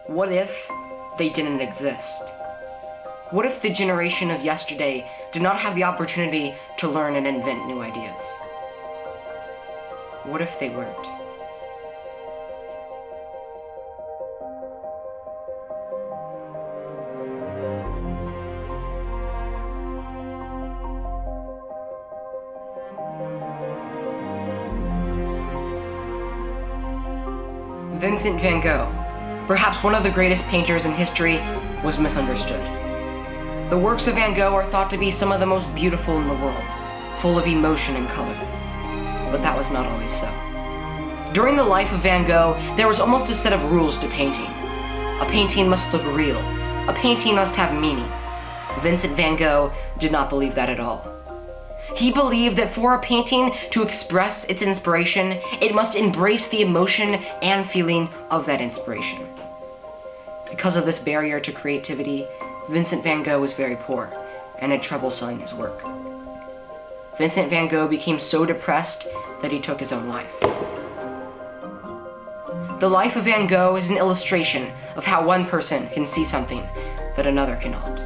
What if they didn't exist? What if the generation of yesterday did not have the opportunity to learn and invent new ideas? What if they weren't? Vincent van Gogh, perhaps one of the greatest painters in history, was misunderstood. The works of Van Gogh are thought to be some of the most beautiful in the world, full of emotion and color. But that was not always so. During the life of Van Gogh, there was almost a set of rules to painting. A painting must look real. A painting must have meaning. Vincent van Gogh did not believe that at all. He believed that for a painting to express its inspiration, it must embrace the emotion and feeling of that inspiration. Because of this barrier to creativity, Vincent van Gogh was very poor and had trouble selling his work. Vincent van Gogh became so depressed that he took his own life. The life of Van Gogh is an illustration of how one person can see something that another cannot.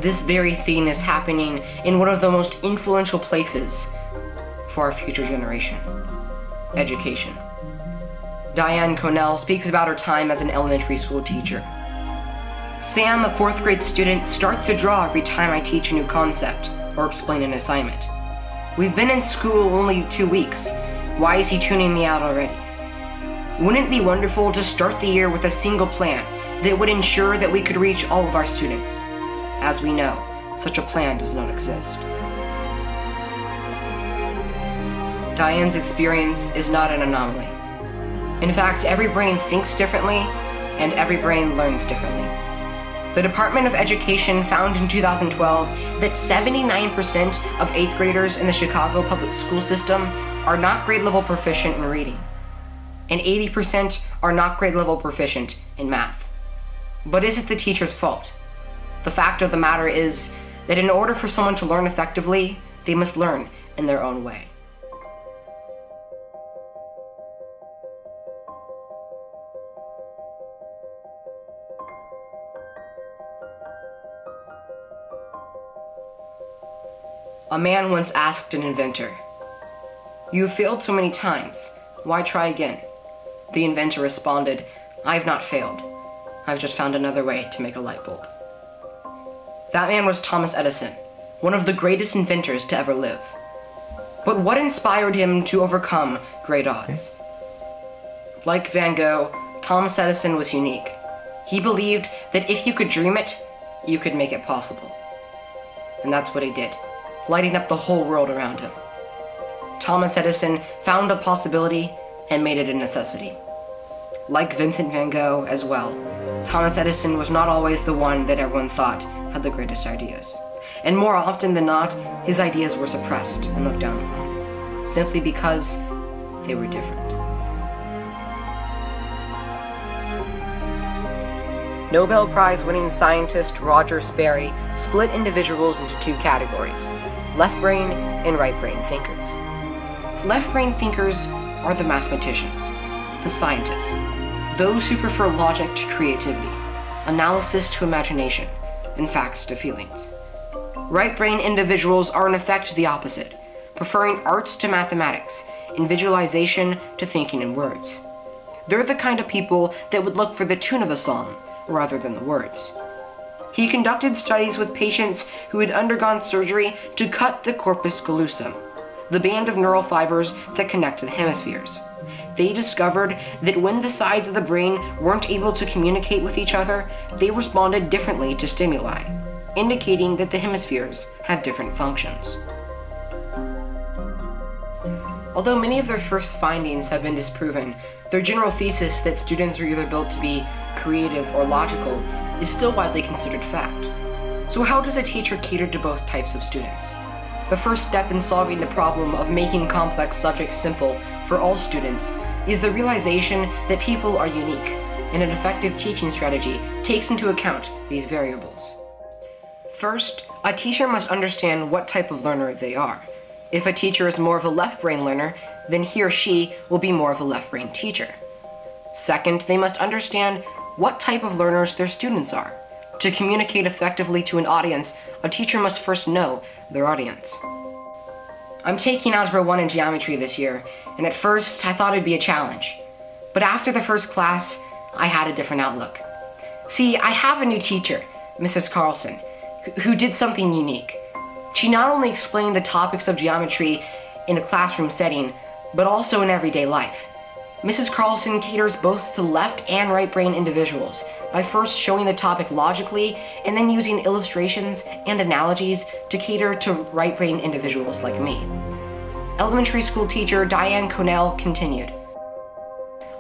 This very thing is happening in one of the most influential places for our future generation: education. Diane Connell speaks about her time as an elementary school teacher. Sam, a 4th grade student, starts to draw every time I teach a new concept or explain an assignment. We've been in school only 2 weeks. Why is he tuning me out already? Wouldn't it be wonderful to start the year with a single plan that would ensure that we could reach all of our students? As we know, such a plan does not exist. Diane's experience is not an anomaly. In fact, every brain thinks differently, and every brain learns differently. The Department of Education found in 2012 that 79% of 8th graders in the Chicago public school system are not grade level proficient in reading, and 80% are not grade level proficient in math. But is it the teacher's fault? The fact of the matter is that in order for someone to learn effectively, they must learn in their own way. A man once asked an inventor, "You have failed so many times, why try again?" The inventor responded, "I have not failed. I've just found another way to make a light bulb." That man was Thomas Edison, one of the greatest inventors to ever live. But what inspired him to overcome great odds? Like Van Gogh, Thomas Edison was unique. He believed that if you could dream it, you could make it possible. And that's what he did, lighting up the whole world around him. Thomas Edison found a possibility and made it a necessity. Like Vincent van Gogh as well, Thomas Edison was not always the one that everyone thought had the greatest ideas. And more often than not, his ideas were suppressed and looked down upon, simply because they were different. Nobel Prize-winning scientist Roger Sperry split individuals into 2 categories: left brain and right brain thinkers. Left brain thinkers are the mathematicians, the scientists, those who prefer logic to creativity, analysis to imagination, and facts to feelings. Right brain individuals are in effect the opposite, preferring arts to mathematics and visualization to thinking in words. They're the kind of people that would look for the tune of a song rather than the words. He conducted studies with patients who had undergone surgery to cut the corpus callosum, the band of neural fibers that connect to the hemispheres. They discovered that when the sides of the brain weren't able to communicate with each other, they responded differently to stimuli, indicating that the hemispheres have different functions. Although many of their first findings have been disproven, their general thesis that students are either built to be creative or logical is still widely considered fact. So how does a teacher cater to both types of students? The first step in solving the problem of making complex subjects simple for all students is the realization that people are unique, and an effective teaching strategy takes into account these variables. First, a teacher must understand what type of learner they are. If a teacher is more of a left brain learner, then he or she will be more of a left brain teacher. Second, they must understand what type of learners their students are. To communicate effectively to an audience, a teacher must first know their audience. I'm taking Algebra 1 in geometry this year, and at first I thought it'd be a challenge. But after the first class, I had a different outlook. See, I have a new teacher, Mrs. Carlson, who did something unique. She not only explained the topics of geometry in a classroom setting, but also in everyday life. Mrs. Carlson caters both to left and right brain individuals by first showing the topic logically and then using illustrations and analogies to cater to right brain individuals like me. Elementary school teacher Diane Connell continued,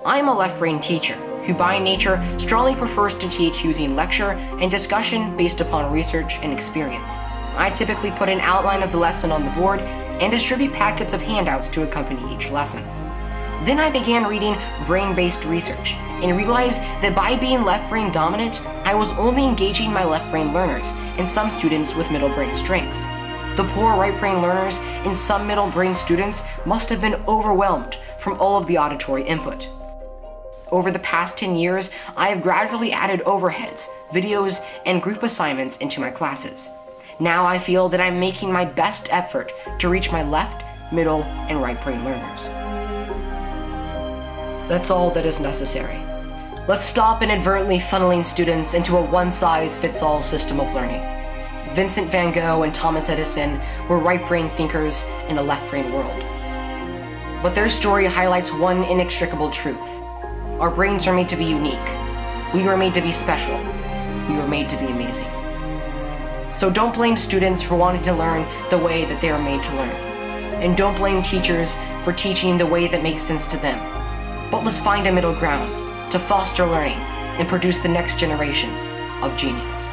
I am a left brain teacher who by nature strongly prefers to teach using lecture and discussion based upon research and experience. I typically put an outline of the lesson on the board and distribute packets of handouts to accompany each lesson. Then I began reading brain-based research and realized that by being left brain dominant, I was only engaging my left brain learners and some students with middle brain strengths. The poor right brain learners and some middle brain students must have been overwhelmed from all of the auditory input. Over the past 10 years, I have gradually added overheads, videos, and group assignments into my classes. Now I feel that I'm making my best effort to reach my left, middle, and right brain learners. That's all that is necessary. Let's stop inadvertently funneling students into a one-size-fits-all system of learning. Vincent van Gogh and Thomas Edison were right brain thinkers in a left brain world. But their story highlights one inextricable truth. Our brains are made to be unique. We were made to be special. We were made to be amazing. So don't blame students for wanting to learn the way that they are made to learn. And don't blame teachers for teaching the way that makes sense to them. But let's find a middle ground to foster learning and produce the next generation of genius.